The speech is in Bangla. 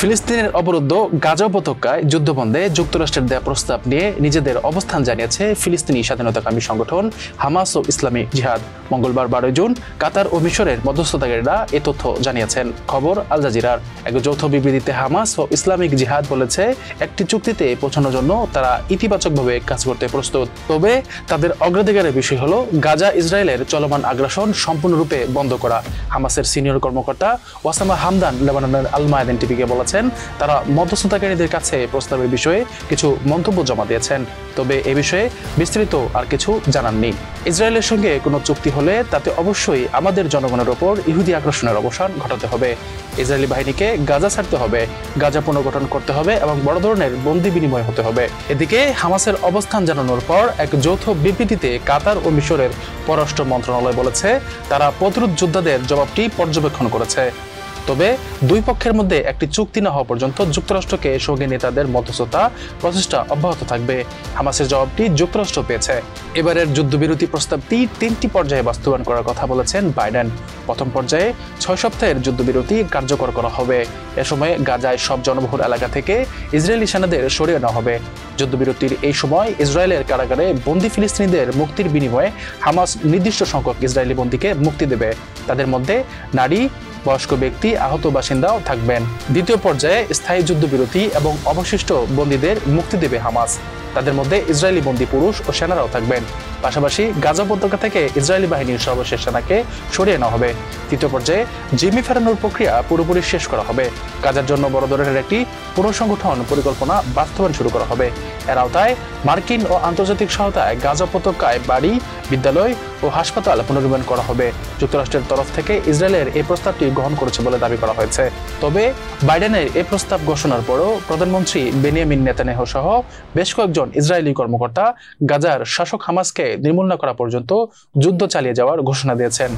ফিলিস্তিনের অবরুদ্ধ গাজা উপত্যকায় যুদ্ধবন্ধে যুক্তরাষ্ট্রের দেয়া প্রস্তাব নিয়ে নিজেদের অবস্থান জানিয়েছে ফিলিস্তিনি স্বাধীনতাকামী সংগঠন হামাস ও ইসলামী জিহাদ। মঙ্গলবার 12 জুন কাতার ও মিশরের মধ্যস্থতাকারীরা এ তথ্য জানিয়েছেন। খবর আল জাজিরার। এক যৌথ বিবৃতিতে হামাস ও ইসলামিক জিহাদ বলেছে, একটি চুক্তিতে পৌঁছানোর জন্য তারা ইতিবাচকভাবে কাজ করতে প্রস্তুত। তবে তাদের অগ্রাধিকারের বিষয় হলো গাজা ইসরায়েলের চলমান আগ্রাসন সম্পূর্ণরূপে বন্ধ করা। হামাসের সিনিয়র কর্মকর্তা ওয়াসামা হামদান লেবাননের আল মায়াদিন টিভিকে বলেছেন, তারা মধ্যস্থতাকারীদের কাছে প্রস্তাবের বিষয়ে কিছু মন্তব্য জমা দিয়েছেন, তবে এ বিষয়ে বিস্তৃত আর কিছু জানাননি। ইসরায়েলের সঙ্গে কোনো চুক্তি হলে তাতে অবশ্যই আমাদের জনগণের ওপর ইহুদি আগ্রাসনের অবসান ঘটাতে হবে। ইসরায়েলি বাহিনীকে গাজা ছাড়তে হবে, গাজা পুনর্গঠন করতে হবে এবং বড় ধরনের বন্দি বিনিময় হতে হবে। এদিকে হামাসের অবস্থান জানানোর পর এক যৌথ বিবৃতিতে কাতার ও মিশরের পররাষ্ট্র মন্ত্রণালয় বলেছে, তারা প্রতিরোধ যোদ্ধাদের জবাবটি পর্যবেক্ষণ করেছে। তবে দুই পক্ষের মধ্যে একটি চুক্তি না হওয়া পর্যন্ত যুক্তরাষ্ট্রকে সঙ্গী নেতাদের মধ্যস্থতা প্রচেষ্টা অব্যাহত থাকবে। হামাসের জবাবটি যুক্তরাষ্ট্র পেয়েছে। এবারের যুদ্ধবিরতি প্রস্তাবটি 3টি পর্যায়ে বাস্তবায়ন করার কথা বলেছেন বাইডেন। প্রথম পর্যায়ে 6 সপ্তাহের যুদ্ধবিরতি কার্যকর করা হবে। এ সময় গাজায় সব জনবহুল এলাকা থেকে ইসরায়েলি সেনাদের সরিয়ে নেওয়া হবে। যুদ্ধবিরতির এই সময় ইসরায়েলের কারাগারে বন্দী ফিলিস্তিনিদের মুক্তির বিনিময়ে হামাস নির্দিষ্ট সংখ্যক ইসরায়েলি বন্দীকে মুক্তি দেবে। তাদের মধ্যে নারী, বয়স্ক ব্যক্তি, আহত বাসিন্দাও থাকবেন। দ্বিতীয় পর্যায়ে স্থায়ী যুদ্ধবিরতি এবং অবশিষ্ট বন্দীদের মুক্তি দেবে হামাস। তাদের মধ্যে ইসরায়েলি বন্দী পুরুষ ও সেনারাও থাকবেন। পাশাপাশি গাজা উপত্যকা থেকে ইসরায়েলি বাহিনীর সর্বশেষ সেনাকে সরিয়ে নেওয়া হবে। তৃতীয় পর্যায়ে জিম্মি ফেরানোর প্রক্রিয়া পুরোপুরি শেষ করা হবে। গাজার জন্য বড় ধরনের একটি পুনঃসংগঠন পরিকল্পনা বাস্তবায়ন শুরু করা হবে। এর আওতায় মার্কিন ও আন্তর্জাতিক সহায়তায় গাজা উপত্যকায় বাড়ি, বিদ্যালয় ও হাসপাতাল পুনর্নির্মাণ করা হবে। যুক্তরাষ্ট্রের তরফ থেকে ইসরায়েলের এই প্রস্তাবটি গ্রহণ করেছে বলে দাবি করা হয়েছে। তবে বাইডেনের এই প্রস্তাব ঘোষণার পরও প্রধানমন্ত্রী বেনিয়ামিন নেতানিয়াহু সহ বেশ কয়েকজন ইসরায়েলি কর্মকর্তা গাজার শাসক হামাসকে নির্মূল না করা পর্যন্ত যুদ্ধ চালিয়ে যাওয়ার ঘোষণা দিয়েছেন।